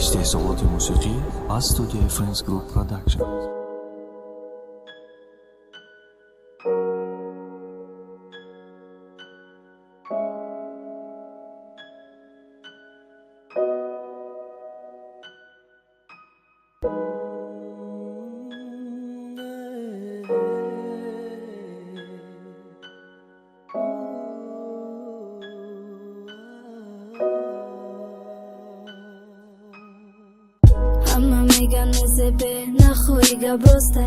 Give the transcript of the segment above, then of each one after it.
نوشته صوت موسیقی از استودیوی فرندز گروپ پروداکشن. میگن مزبه نخوی گبرسته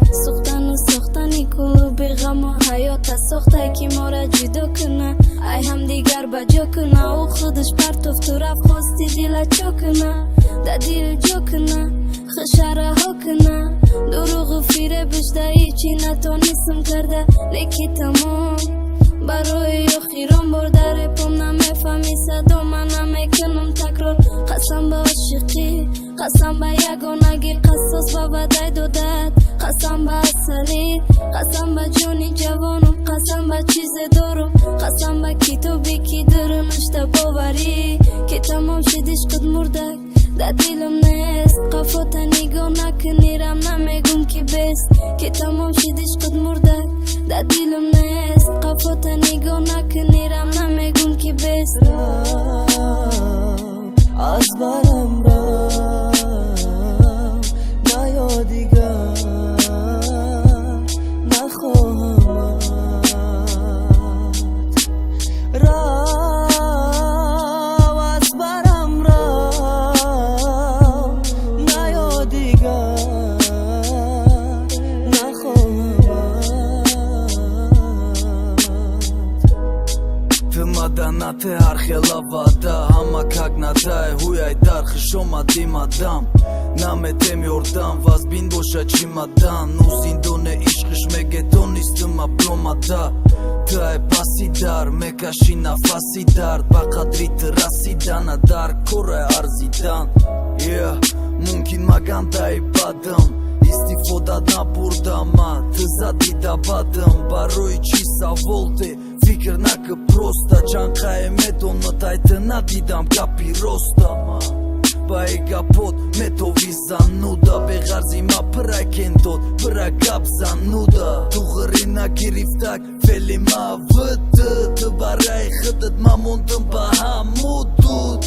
سوختنی کلو بی غم و حیات سخته که ما را جدا کنه ای هم دیگر بجا کنه او خودش پرتوف تو رفت خواستی دیل چا کنه ده دیل جا کنه خشره ها کنه دروغ و فیره بشته ایچی نتونستم کرده لیکی تمام برای خیران برده رپم نمیفهمی صدا من نمیکنم تکرار قسم به عاشقی قسم به یگانگی قصاص به بدای دادت قسم به اصلی قسم به جانی جوانم قسم به چیز دارم قسم به کتابی که در نشته باوری که تمام شد عشقت مردک در دلم نیست قفات نگاه نکنی رم نمیگم که بست که تمام شد عشقت مردک در دلم نیست قفات نگاه نکنی رم نمیگم که بست از برم نیا دیگر نخواهم از برم نیا دیگر Маданате архела вада ҳама как надай ҳуяй дархиш омадим адам наметем ёрдам ваз бин боша чимадан ну зиндоне ишқиш меге то нистим абломада тай паси дар мекаши нафаси дард ба қадри ты расидана дар кора арзидан мумкин магандаи бадам истифода набурдам ман ты задида бадам барои чӣ савол те фикр накы просто чанқае медона тайты надидам гапи ростама ба эгапот метови зануда беғарзи ма пыракен дод пыра гап зануда ту ғири нагирифтак фели ма выты ты бараи хыдат ма мондам ба ҳамудуд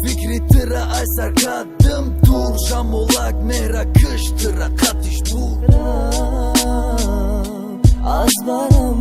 фикри тыра ай саркадым дур шамолак мера кыш тыра қатиш бур аз барам